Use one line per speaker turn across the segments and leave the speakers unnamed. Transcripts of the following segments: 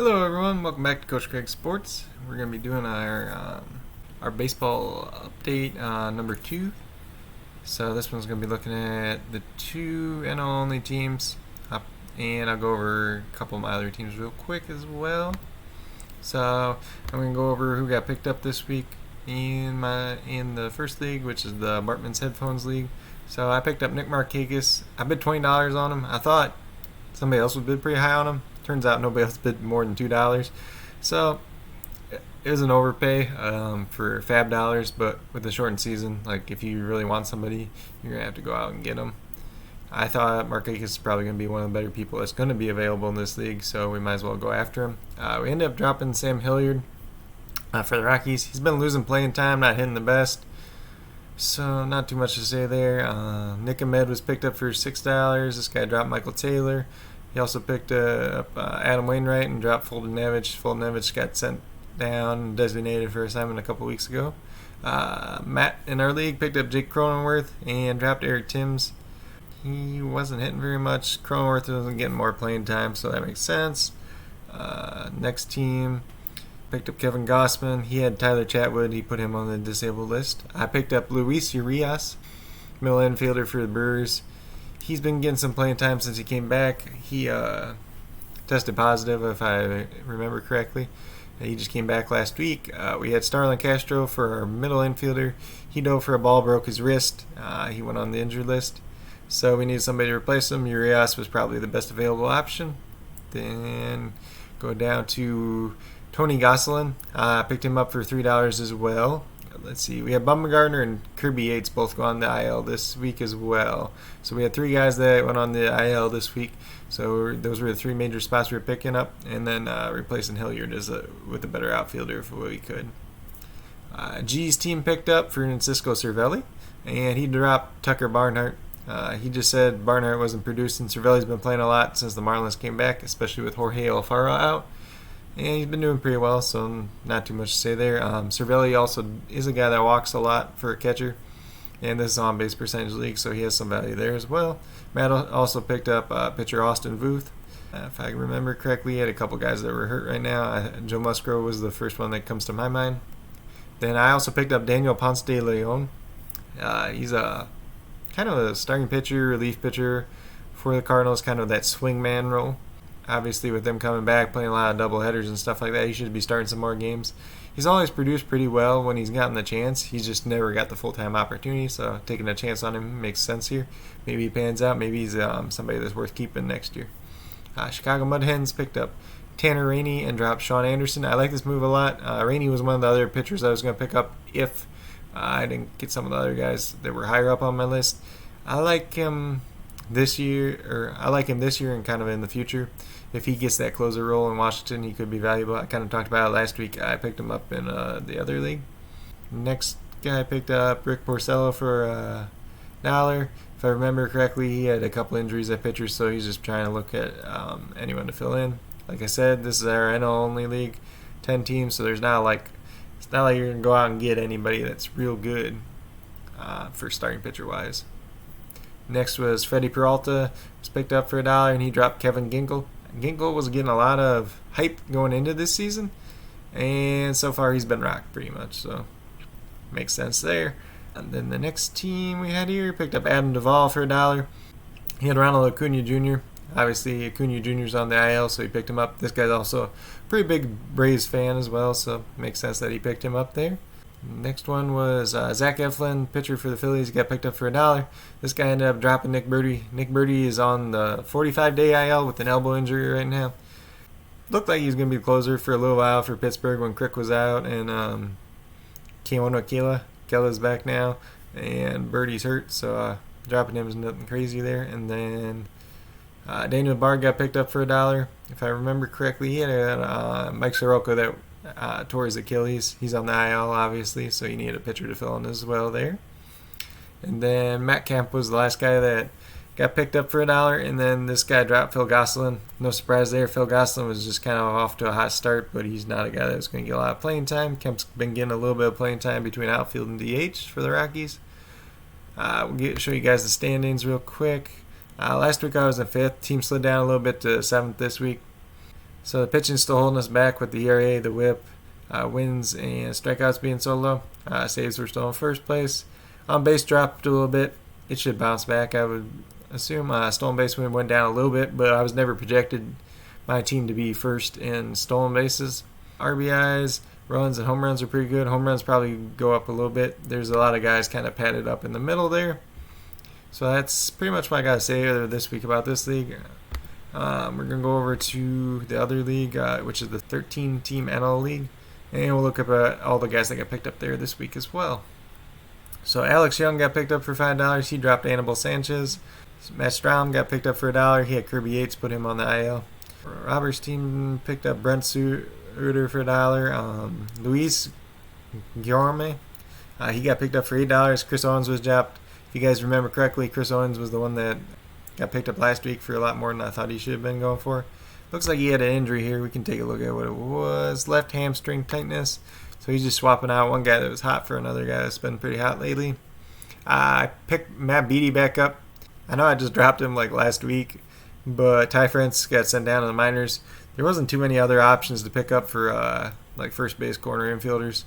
Hello everyone, welcome back to Coach Greg Sports. We're going to be doing our baseball update number 2. So this one's going to be looking at the 2 NL only teams, and I'll go over a couple of my other teams real quick as well. So I'm going to go over who got picked up this week in the first league, which is the Bartman's Headphones League. So I picked up Nick Markakis. I bid $20 on him. I thought somebody else would bid pretty high on him. Turns out nobody else bid more than $2. So it was an overpay for fab dollars, but with the shortened season, like if you really want somebody, you're going to have to go out and get them. I thought Markakis is probably going to be one of the better people that's going to be available in this league, so we might as well go after him. We ended up dropping Sam Hilliard for the Rockies. He's been losing playing time, not hitting the best, so not too much to say there. Nick Ahmed was picked up for $6. This guy dropped Michael Taylor. He also picked up Adam Wainwright and dropped Fulton Nevich. Fulton Nevich got sent down, designated for assignment a couple weeks ago. Matt in our league picked up Jake Cronenworth and dropped Eric Timms. He wasn't hitting very much. Cronenworth wasn't getting more playing time, so that makes sense. Next team picked up Kevin Gossman. He had Tyler Chatwood. He put him on the disabled list. I picked up Luis Urias, middle infielder for the Brewers. He's been getting some playing time since he came back. He tested positive, if I remember correctly. He just came back last week. We had Starlin Castro for our middle infielder. He dove for a ball, broke his wrist. He went on the injured list. So we needed somebody to replace him. Urias was probably the best available option. Then go down to Tony Gosselin. I picked him up for $3 as well. Let's see, we have Bumgarner and Kirby Yates both go on the IL this week as well. So we had 3 guys that went on the IL this week. So those were the 3 major spots we were picking up, and then replacing Hilliard with a better outfielder if we could. G's team picked up Francisco Cervelli, and he dropped Tucker Barnhart. He just said Barnhart wasn't producing. Cervelli's been playing a lot since the Marlins came back, especially with Jorge Alfaro out. And he's been doing pretty well, so not too much to say there. Cervelli also is a guy that walks a lot for a catcher, and this is on-base percentage league, so he has some value there as well. Matt also picked up pitcher Austin Vuth. If I remember correctly, he had a couple guys that were hurt right now. Joe Musgrove was the first one that comes to my mind. Then I also picked up Daniel Ponce de Leon. He's a kind of a starting pitcher, relief pitcher for the Cardinals, kind of that swingman role. Obviously, with them coming back, playing a lot of doubleheaders and stuff like that, he should be starting some more games. He's always produced pretty well when he's gotten the chance. He's just never got the full-time opportunity, so taking a chance on him makes sense here. Maybe he pans out. Maybe he's somebody that's worth keeping next year. Chicago Mud Hens picked up Tanner Rainey and dropped Sean Anderson. I like this move a lot. Rainey was one of the other pitchers I was going to pick up if I didn't get some of the other guys that were higher up on my list. I like him this year and kind of in the future. If he gets that closer role in Washington, he could be valuable. I kind of talked about it last week. I picked him up in the other league. Next guy I picked up Rick Porcello for $1. If I remember correctly, he had a couple injuries at pitchers, so he's just trying to look at anyone to fill in. Like I said, this is our NL only league, 10 teams, so it's not like you're gonna go out and get anybody that's real good for starting pitcher wise. Next was Freddie Peralta, was picked up for $1, and he dropped Kevin Ginkel. Ginkel was getting a lot of hype going into this season, and so far he's been rocked pretty much, so makes sense there. And then the next team we had here picked up Adam Duvall for $1. He had Ronald Acuna Jr. Obviously, Acuna Jr.'s on the IL, so he picked him up. This guy's also a pretty big Braves fan as well, so makes sense that he picked him up there. Next one was Zac Eflin, pitcher for the Phillies. He got picked up for $1. This guy ended up dropping Nick Birdie. Nick Birdie is on the 45-day IL with an elbow injury right now. Looked like he was going to be the closer for a little while for Pittsburgh when Crick was out, and Kella's back now, and Birdie's hurt, so dropping him is nothing crazy there. And then Daniel Bart got picked up for $1. If I remember correctly, he had Mike Soroka that tore his Achilles. He's on the IL, obviously, so you need a pitcher to fill in as well there. And then Matt Kemp was the last guy that got picked up for $1, and then this guy dropped Phil Gosselin. No surprise there. Phil Gosselin was just kind of off to a hot start, but he's not a guy that was going to get a lot of playing time. Kemp's been getting a little bit of playing time between outfield and DH for the Rockies. We'll show you guys the standings real quick. Last week I was in 5th. Team slid down a little bit to 7th this week. So the pitching's still holding us back with the ERA, the WHIP, wins and strikeouts being so low. Saves were still in first place. On base dropped a little bit. It should bounce back, I would assume. Stolen base went down a little bit, but I was never projected my team to be first in stolen bases. RBIs, runs, and home runs are pretty good. Home runs probably go up a little bit. There's a lot of guys kind of padded up in the middle there. So that's pretty much what I got to say this week about this league. We're going to go over to the other league, which is the 13-team NL League. And we'll look at all the guys that got picked up there this week as well. So Alex Young got picked up for $5. He dropped Anibal Sanchez. Matt Strahm got picked up for $1. He had Kirby Yates, put him on the IL. Robert's team picked up Brent Suter for $1. Luis Guillorme, he got picked up for $8. Chris Owens was dropped. If you guys remember correctly, Chris Owens was the one that got picked up last week for a lot more than I thought he should have been going for. Looks like he had an injury here. We can take a look at what it was. Left hamstring tightness. So he's just swapping out one guy that was hot for another guy that's been pretty hot lately. I picked Matt Beatty back up. I know I just dropped him like last week, but Ty France got sent down to the minors. There wasn't too many other options to pick up for like first base corner infielders.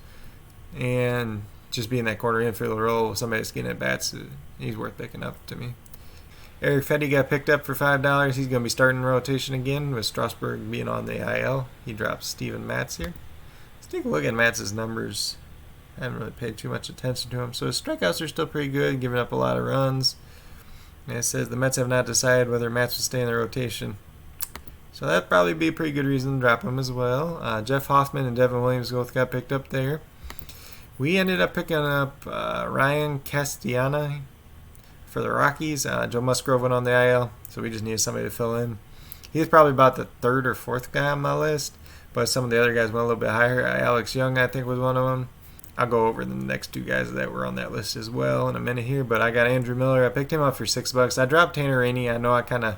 And just being that corner infielder role with somebody that's getting at bats, he's worth picking up to me. Eric Fetty got picked up for $5. He's going to be starting rotation again with Strasburg being on the IL. He drops Steven Matz here. Let's take a look at Matz's numbers. I haven't really paid too much attention to him. So his strikeouts are still pretty good, giving up a lot of runs. And it says the Mets have not decided whether Matz will stay in the rotation. So that'd probably be a pretty good reason to drop him as well. Jeff Hoffman and Devin Williams both got picked up there. We ended up picking up Ryan Castellana for the Rockies. Joe Musgrove went on the IL, so we just needed somebody to fill in. He was probably about the third or fourth guy on my list, but some of the other guys went a little bit higher. Alex Young, I think, was one of them. I'll go over the next two guys that were on that list as well in a minute here, but I got Andrew Miller. I picked him up for $6. I dropped Tanner Rainey. I know I kind of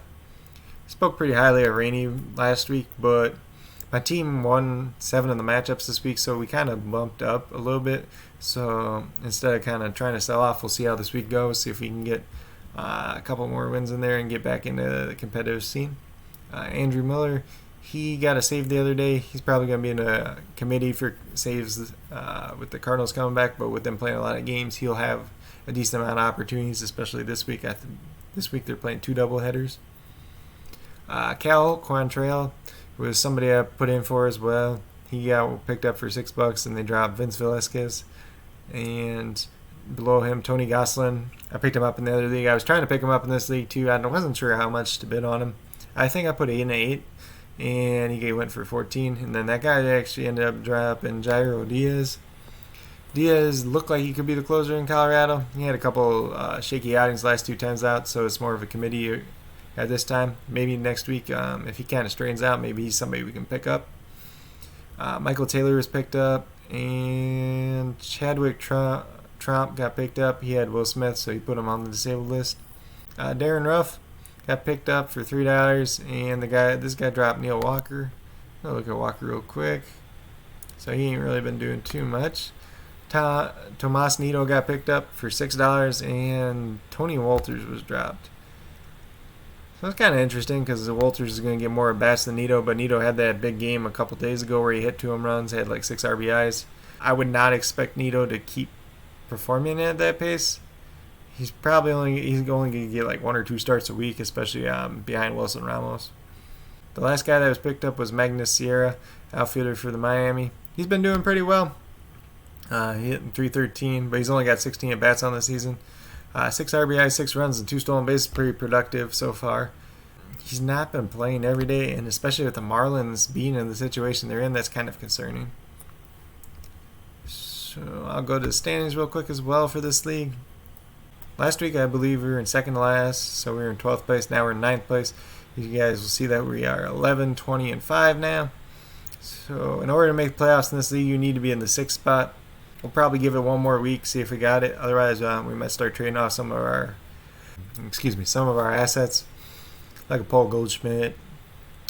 spoke pretty highly of Rainey last week, but my team won 7 of the matchups this week, so we kind of bumped up a little bit. So instead of kind of trying to sell off, we'll see how this week goes, see if we can get a couple more wins in there and get back into the competitive scene. Andrew Miller, he got a save the other day. He's probably going to be in a committee for saves with the Cardinals coming back, but with them playing a lot of games, he'll have a decent amount of opportunities, especially this week. This week they're playing 2 doubleheaders. Cal Quantrill was somebody I put in for as well. He got picked up for $6, and they dropped Vince Velasquez. And below him, Tony Gosselin. I picked him up in the other league. I was trying to pick him up in this league too. I wasn't sure how much to bid on him. I think I put 8 and 8, and he went for 14. And then that guy actually ended up dropping Jairo Diaz. Diaz looked like he could be the closer in Colorado. He had a couple shaky outings last 2 times out, so it's more of a committee at this time. Maybe next week, if he kind of straightens out, maybe he's somebody we can pick up. Michael Taylor was picked up, and Chadwick Trump got picked up. He had Will Smith, so he put him on the disabled list. Darren Ruff got picked up for $3, and this guy dropped Neil Walker. I'll look at Walker real quick. So he ain't really been doing too much. Tomas Nido got picked up for $6, and Tony Walters was dropped. So it's kind of interesting because Walters is going to get more at bats than Nido, but Nido had that big game a couple days ago where he hit 2 home runs, had like 6 RBIs. I would not expect Nido to keep performing at that pace. He's only going to get like 1 or 2 starts a week, especially behind Wilson Ramos. The last guy that was picked up was Magnus Sierra, outfielder for the Miami. He's been doing pretty well. He hit .313, but he's only got 16 at bats on the season. 6 RBIs, 6 runs, and 2 stolen bases. Pretty productive so far. He's not been playing every day, and especially with the Marlins being in the situation they're in, that's kind of concerning. So I'll go to the standings real quick as well for this league. Last week, I believe we were in second to last, so we were in 12th place. Now we're in 9th place. You guys will see that we are 11, 20, and 5 now. So in order to make playoffs in this league, you need to be in the 6th spot. We'll probably give it 1 more week, see if we got it. Otherwise, we might start trading off some of our assets, like a Paul Goldschmidt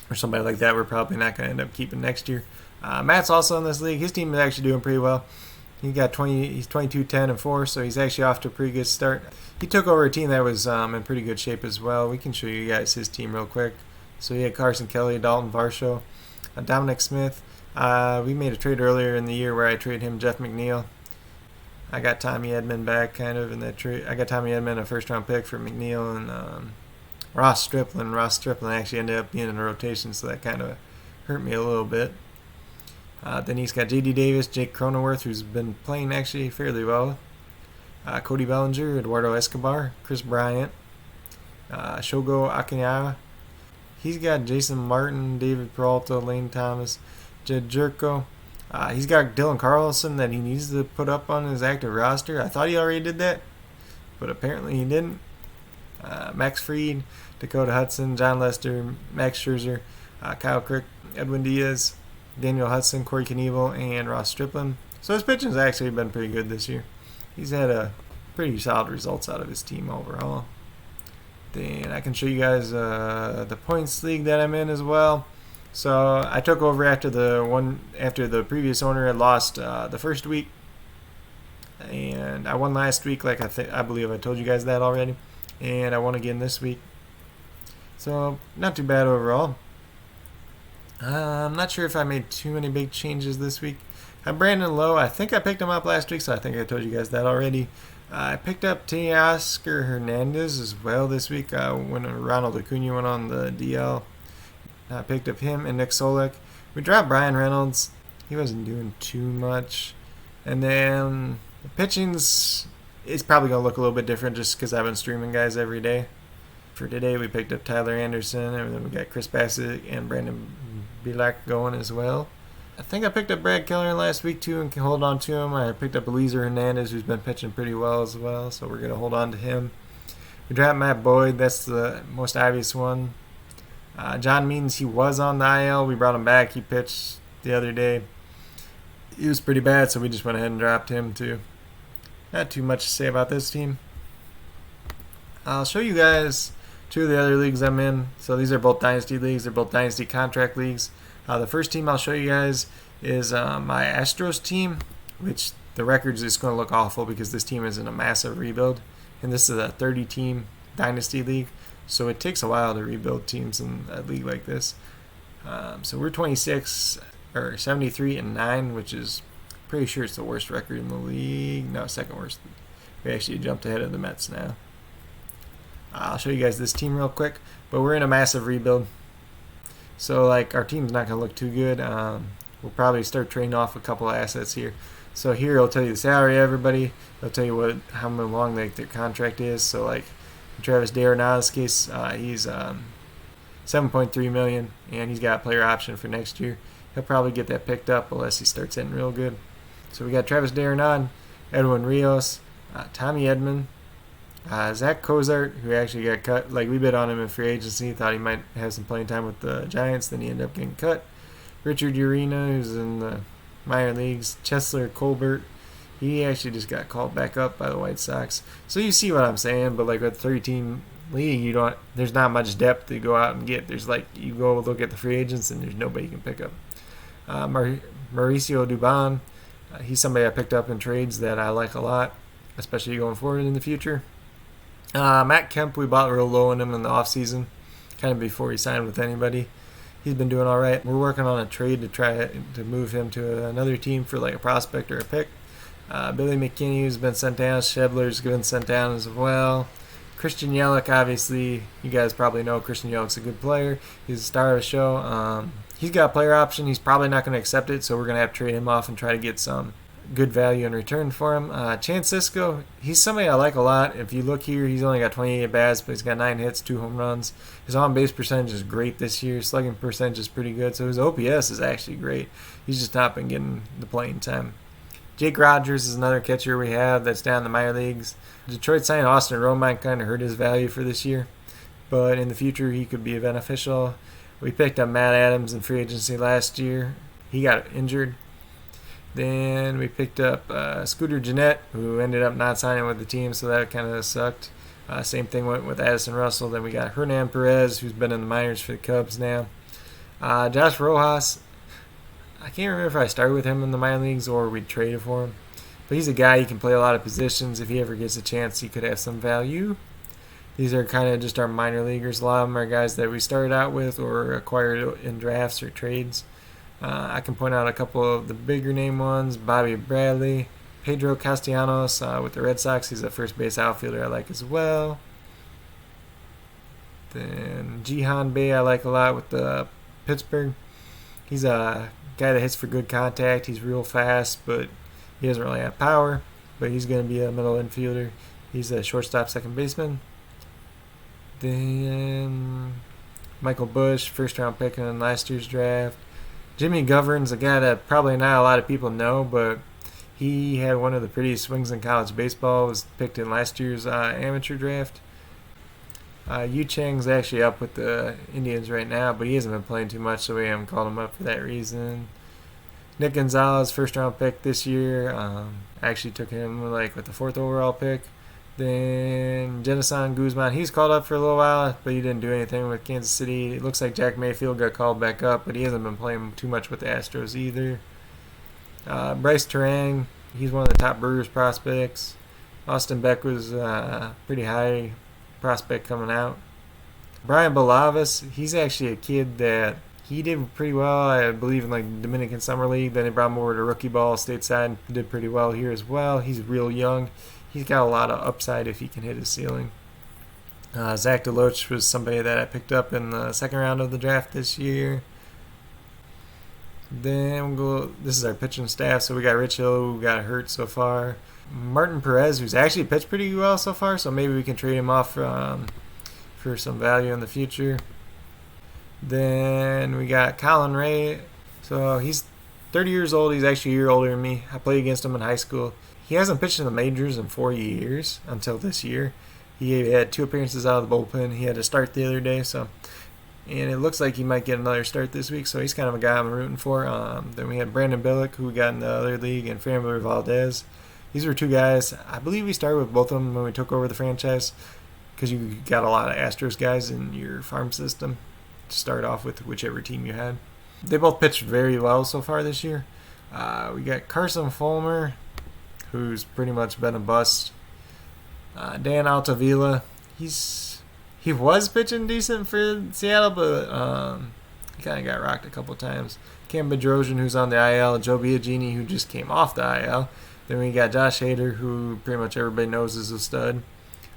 or somebody like that. We're probably not going to end up keeping next year. Matt's also in this league. His team is actually doing pretty well. He's 22, 10, and 4, so he's actually off to a pretty good start. He took over a team that was in pretty good shape as well. We can show you guys his team real quick. So he had Carson Kelly, Dalton Varsho, Dominic Smith. We made a trade earlier in the year where I traded him Jeff McNeil. I got Tommy Edman back kind of in that trade. I got Tommy Edman, a first-round pick for McNeil, and Ross Stripling. Ross Stripling actually ended up being in the rotation, so that kind of hurt me a little bit. Then he's got J.D. Davis, Jake Cronenworth, who's been playing actually fairly well. Cody Bellinger, Eduardo Escobar, Chris Bryant, Shogo Akinawa. He's got Jason Martin, David Peralta, Lane Thomas, Jed Jerko. He's got Dylan Carlson that he needs to put up on his active roster. I thought he already did that, but apparently he didn't. Max Fried, Dakota Hudson, John Lester, Max Scherzer, Kyle Crick, Edwin Diaz, Daniel Hudson, Corey Knievel, and Ross Stripling. So his pitching has actually been pretty good this year. He's had pretty solid results out of his team overall. Then I can show you guys the points league that I'm in as well. So I took over after the previous owner had lost the first week, and I won last week. Like I believe I told you guys that already, and I won again this week. So not too bad overall. I'm not sure if I made too many big changes this week. Brandon Lowe, I think I picked him up last week, so I think I told you guys that already. I picked up Teoscar Hernandez as well this week when Ronald Acuna went on the DL. I picked up him and Nick Solek. We dropped Brian Reynolds. He wasn't doing too much. And then the pitching's it's probably going to look a little bit different just because I've been streaming guys every day. For today, we picked up Tyler Anderson, and then we got Chris Bassett and Brandon Bielak going as well. I think I picked up Brad Keller last week too and can hold on to him. I picked up Eliezer Hernandez, who's been pitching pretty well as well, so we're going to hold on to him. We dropped Matt Boyd. That's the most obvious one. John Means, he was on the IL. We brought him back. He pitched the other day. He was pretty bad, so we just went ahead and dropped him too. Not too much to say about this team. I'll show you guys two of the other leagues I'm in. So these are both Dynasty leagues. They're both Dynasty contract leagues. The first team I'll show you guys is my Astros team, which the records is going to look awful because this team is in a massive rebuild. And this is a 30-team Dynasty league, so it takes a while to rebuild teams in a league like this. So we're 73-9, which is pretty sure it's the worst record in the league. No, second worst. We actually jumped ahead of the Mets now. I'll show you guys this team real quick, but we're in a massive rebuild. So, like, our team's not going to look too good. We'll probably start trading off a couple of assets here. So here, it'll tell you the salary of everybody. It'll tell you how long their contract is. So, like, in Travis D'Arenado's case, he's $7.3 million, and he's got a player option for next year. He'll probably get that picked up unless he starts hitting real good. So we got Travis D'Arenado, Edwin Rios, Tommy Edman, Zach Cozart, who actually got cut. Like, we bid on him in free agency, thought he might have some playing time with the Giants, then he ended up getting cut. Richard Urena, who's in the minor leagues. Chesler Colbert, he actually just got called back up by the White Sox. So you see what I'm saying, but like with a 30-team league, there's not much depth to go out and get. There's like, you go look at the free agents and there's nobody you can pick up. Mauricio Dubon, he's somebody I picked up in trades that I like a lot, especially going forward in the future. Matt Kemp, we bought real low on him in the offseason, kind of before he signed with anybody. He's been doing all right. We're working on a trade to try to move him to another team for like a prospect or a pick. Billy McKinney, who's been sent down. Shebler's been sent down as well. Christian Yelich, obviously, you guys probably know Christian Yelich's a good player. He's the star of the show. He's got a player option. He's probably not going to accept it, so we're going to have to trade him off and try to get some good value in return for him. Chance Sisco, he's somebody I like a lot. If you look here, he's only got 28 at-bats, but he's got 9 hits, 2 home runs. His on-base percentage is great this year. Slugging percentage is pretty good, so his OPS is actually great. He's just not been getting the playing time. Jake Rogers is another catcher we have that's down in the minor leagues. Detroit signed Austin Romine, kind of hurt his value for this year, but in the future he could be beneficial. We picked up Matt Adams in free agency last year. He got injured. Then we picked up Scooter Gennett, who ended up not signing with the team, so that kind of sucked. Same thing went with Addison Russell. Then we got Hernan Perez, who's been in the minors for the Cubs now. Josh Rojas, I can't remember if I started with him in the minor leagues or we traded for him. But he's a guy, he can play a lot of positions. If he ever gets a chance, he could have some value. These are kind of just our minor leaguers. A lot of them are guys that we started out with or acquired in drafts or trades. I can point out a couple of the bigger name ones. Bobby Bradley, Pedro Castellanos with the Red Sox. He's a first base outfielder I like as well. Then Jihan Bay I like a lot with the Pittsburgh. He's a guy that hits for good contact. He's real fast, but he doesn't really have power. But he's going to be a middle infielder. He's a shortstop, second baseman. Then Michael Bush, first round pick in last year's draft. Jimmy Govern's a guy that probably not a lot of people know, but he had one of the prettiest swings in college baseball. Was picked in last year's amateur draft. Yu Chang's actually up with the Indians right now, but he hasn't been playing too much, so we haven't called him up for that reason. Nick Gonzalez, first round pick this year. I actually took him with the 4th overall pick. Then Jenison Guzman, he's called up for a little while, but he didn't do anything with Kansas City. It looks like Jack Mayfield got called back up, but he hasn't been playing too much with the Astros either. Bryce Terang, he's one of the top Brewers prospects. Austin Beck was pretty high prospect coming out. Brian Bolavis, he's actually a kid that he did pretty well, I believe, in Dominican Summer League. Then they brought him over to rookie ball stateside. He did pretty well here as well. He's real young. He's got a lot of upside if he can hit his ceiling. Zach Deloach was somebody that I picked up in the 2nd round of the draft this year. Then this is our pitching staff. So we got Rich Hill, who got hurt so far. Martin Perez, who's actually pitched pretty well so far, so maybe we can trade him off for some value in the future. Then we got Colin Ray. So he's 30 years old. He's actually a year older than me. I played against him in high school. He hasn't pitched in the majors in 4 years until this year. He had 2 appearances out of the bullpen. He had a start the other day, and it looks like he might get another start this week, so he's kind of a guy I'm rooting for. Then we had Brandon Billick, who we got in the other league, and Framber Valdez. These were 2 guys. I believe we started with both of them when we took over the franchise, because you got a lot of Astros guys in your farm system to start off with, whichever team you had. They both pitched very well so far this year. We got Carson Fulmer, who's pretty much been a bust. Dan Altavilla, he was pitching decent for Seattle, but he kind of got rocked a couple times. Cam Bedrosian, who's on the IL. Joe Biagini, who just came off the IL. Then we got Josh Hader, who pretty much everybody knows is a stud.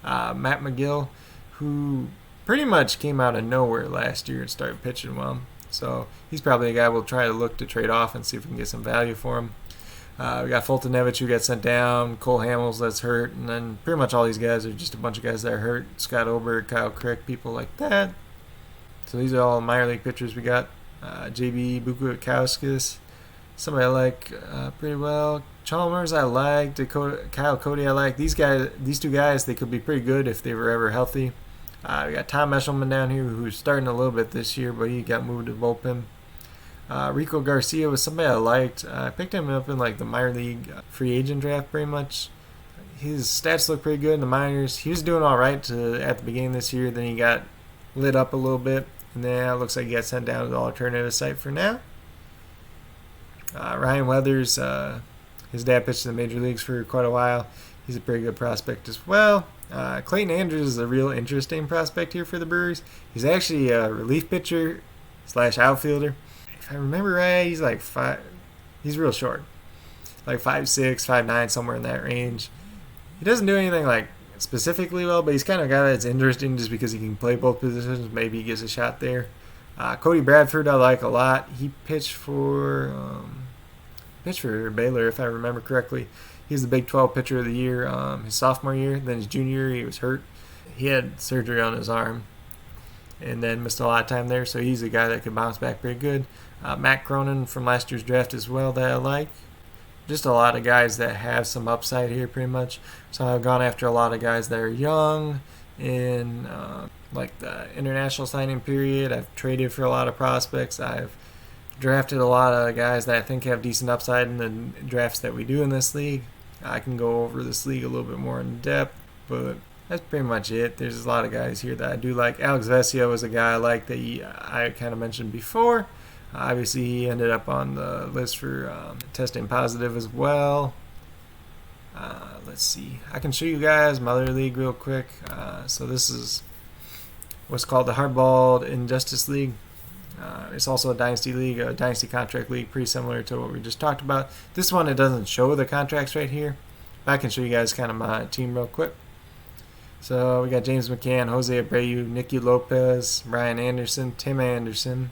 Matt McGill, who pretty much came out of nowhere last year and started pitching well. So he's probably a guy we'll try to look to trade off and see if we can get some value for him. We got Fultonevich, who got sent down. Cole Hamels, that's hurt. And then pretty much all these guys are just a bunch of guys that are hurt. Scott Oberg, Kyle Crick, people like that. So these are all minor league pitchers. We got JB Bukowskis, somebody I like pretty well. Chalmers I like. Kyle Cody I like. These 2 guys, they could be pretty good if they were ever healthy. We got Tom Eshelman down here, who's starting a little bit this year, but he got moved to the bullpen. Rico Garcia was somebody I liked. I picked him up in the minor league free agent draft pretty much. His stats look pretty good in the minors. He was doing all right at the beginning of this year. Then he got lit up a little bit. And then it looks like he got sent down to the alternative site for now. Ryan Weathers, his dad pitched in the major leagues for quite a while. He's a pretty good prospect as well. Clayton Anders is a real interesting prospect here for the Brewers. He's actually a relief pitcher / outfielder. If I remember right, he's he's real short. 5'6", 5'9", somewhere in that range. He doesn't do anything specifically well, but he's kind of a guy that's interesting just because he can play both positions. Maybe he gets a shot there. Cody Bradford I like a lot. He pitched for Baylor, if I remember correctly. He's the Big 12 pitcher of the year his sophomore year. Then his junior year, he was hurt. He had surgery on his arm and then missed a lot of time there, so he's a guy that could bounce back pretty good. Matt Cronin from last year's draft as well that I like. Just a lot of guys that have some upside here pretty much. So I've gone after a lot of guys that are young in the international signing period. I've traded for a lot of prospects. I've drafted a lot of guys that I think have decent upside in the drafts that we do in this league. I can go over this league a little bit more in depth, but that's pretty much it. There's a lot of guys here that I do like. Alex Vesia was a guy I like that I kind of mentioned before. Obviously, he ended up on the list for testing positive as well. Let's see. I can show you guys my other league real quick. So this is what's called the Hardballed Injustice League. It's also a Dynasty league, a Dynasty contract league, pretty similar to what we just talked about. This one, it doesn't show the contracts right here. But I can show you guys kind of my team real quick. So we got James McCann, Jose Abreu, Nicky Lopez, Brian Anderson, Tim Anderson,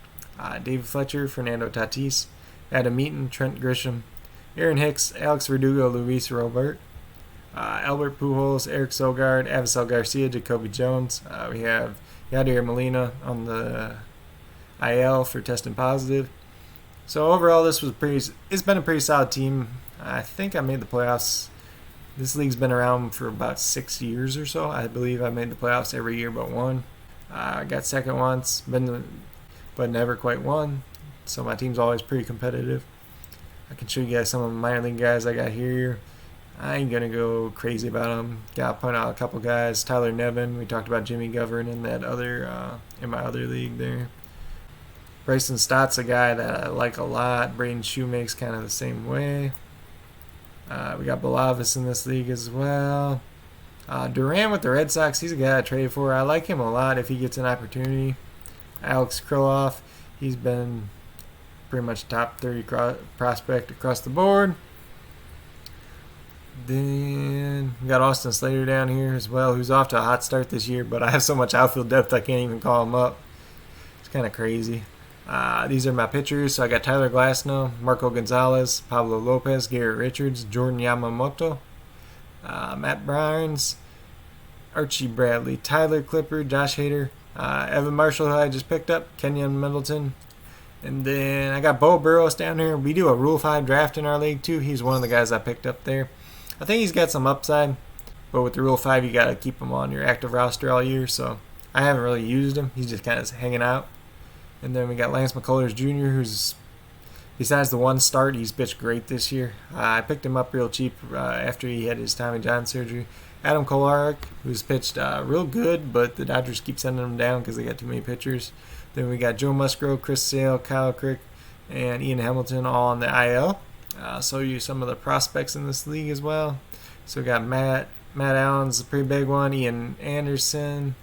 David Fletcher, Fernando Tatis, Adam Eaton, Trent Grisham, Aaron Hicks, Alex Verdugo, Luis Robert, Albert Pujols, Eric Sogard, Avisel Garcia, Jacoby Jones. We have Yadier Molina on the IL for testing positive. So overall, it's been a pretty solid team. I think I made the playoffs. This league's been around for about 6 years or so. I believe I made the playoffs every year but one. I got second once, but never quite won. So my team's always pretty competitive. I can show you guys some of the minor league guys I got here. I ain't gonna go crazy about them. Got to point out a couple guys. Tyler Nevin. We talked about Jimmy Govern in that in my other league there. Bryson Stott's a guy that I like a lot. Braden Shoemake's kind of the same way. We got Bolavis in this league as well. Duran with the Red Sox, he's a guy I traded for. I like him a lot if he gets an opportunity. Alex Kroloff, he's been pretty much top 30 prospect across the board. Then we got Austin Slater down here as well, who's off to a hot start this year, but I have so much outfield depth I can't even call him up. It's kind of crazy. These are my pitchers. So I got Tyler Glasnow, Marco Gonzalez, Pablo Lopez, Garrett Richards, Jordan Yamamoto, Matt Barnes, Archie Bradley, Tyler Clipper, Josh Hader, Evan Marshall, who I just picked up, Kenyon Middleton. And then I got Bo Burrows down here. We do a Rule 5 draft in our league too. He's one of the guys I picked up there. I think he's got some upside, but with the Rule 5, you got to keep him on your active roster all year. So I haven't really used him. He's just kind of hanging out. And then we got Lance McCullers Jr., who's, besides the one start, he's pitched great this year. I picked him up real cheap after he had his Tommy John surgery. Adam Kolarek, who's pitched real good, but the Dodgers keep sending him down because they got too many pitchers. Then we got Joe Musgrove, Chris Sale, Kyle Crick, and Ian Hamilton all on the IL. I'll show you some of the prospects in this league as well. So we got Matt Allen's a pretty big one, Ian Anderson.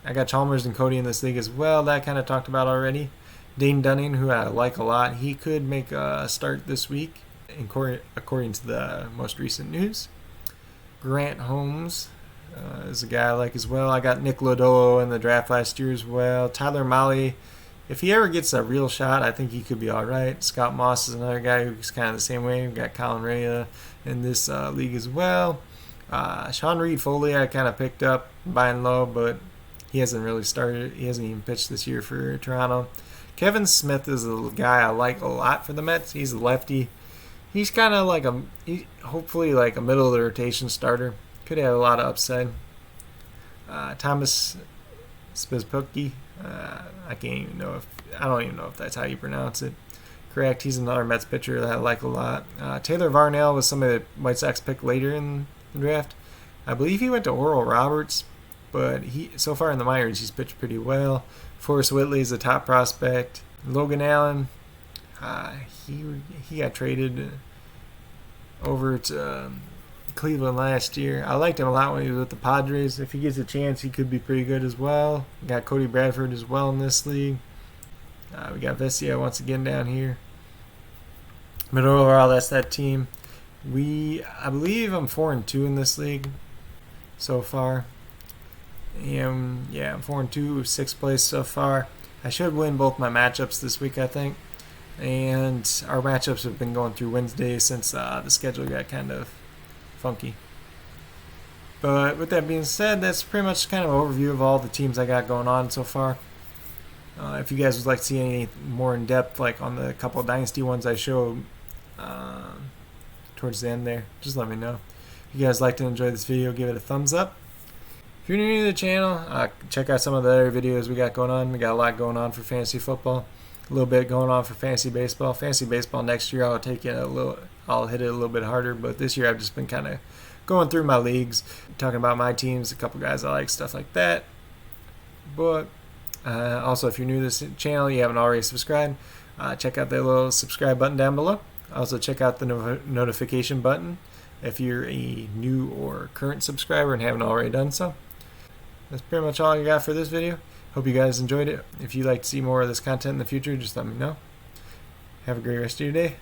I got Chalmers and Cody in this league as well. That I kind of talked about already. Dane Dunning, who I like a lot, he could make a start this week, according to the most recent news. Grant Holmes is a guy I like as well. I got Nick Lodolo in the draft last year as well. Tyler Mahle, if he ever gets a real shot, I think he could be all right. Scott Moss is another guy who's kind of the same way. We've got Colin Ray in this league as well. Sean Reed Foley I kind of picked up buying low, but he hasn't really started. He hasn't even pitched this year for Toronto. Kevin Smith is a guy I like a lot for the Mets. He's a lefty. He's kind of like hopefully like a middle of the rotation starter. Could have a lot of upside. Thomas Spizpuki. I don't even know if that's how you pronounce it. Correct. He's another Mets pitcher that I like a lot. Taylor Varnell was somebody that White Sox picked later in the draft. I believe he went to Oral Roberts, but so far in the minors he's pitched pretty well. Forrest Whitley is a top prospect. Logan Allen, he got traded over to Cleveland last year. I liked him a lot when he was with the Padres. If he gets a chance, he could be pretty good as well. We got Cody Bradford as well in this league. We got Vesia once again down here. But overall, that's that team. I believe I'm 4-2 in this league so far. I'm 4-2, 6th place so far. I should win both my matchups this week, I think. And our matchups have been going through Wednesday since the schedule got kind of funky. But with that being said, that's pretty much kind of an overview of all the teams I got going on so far. If you guys would like to see any more in depth, like on the couple of Dynasty ones I showed towards the end there, just let me know. If you guys liked and enjoyed this video, give it a thumbs up. If you're new to the channel, check out some of the other videos we got going on. We got a lot going on for fantasy football, a little bit going on for fantasy baseball. Fantasy baseball next year I'll hit it a little bit harder, but this year I've just been kind of going through my leagues, talking about my teams, a couple guys I like, stuff like that. But also, if you're new to this channel, you haven't already subscribed, check out the little subscribe button down below. Also, check out the notification button if you're a new or current subscriber and haven't already done so. That's pretty much all I got for this video. Hope you guys enjoyed it. If you'd like to see more of this content in the future, just let me know. Have a great rest of your day.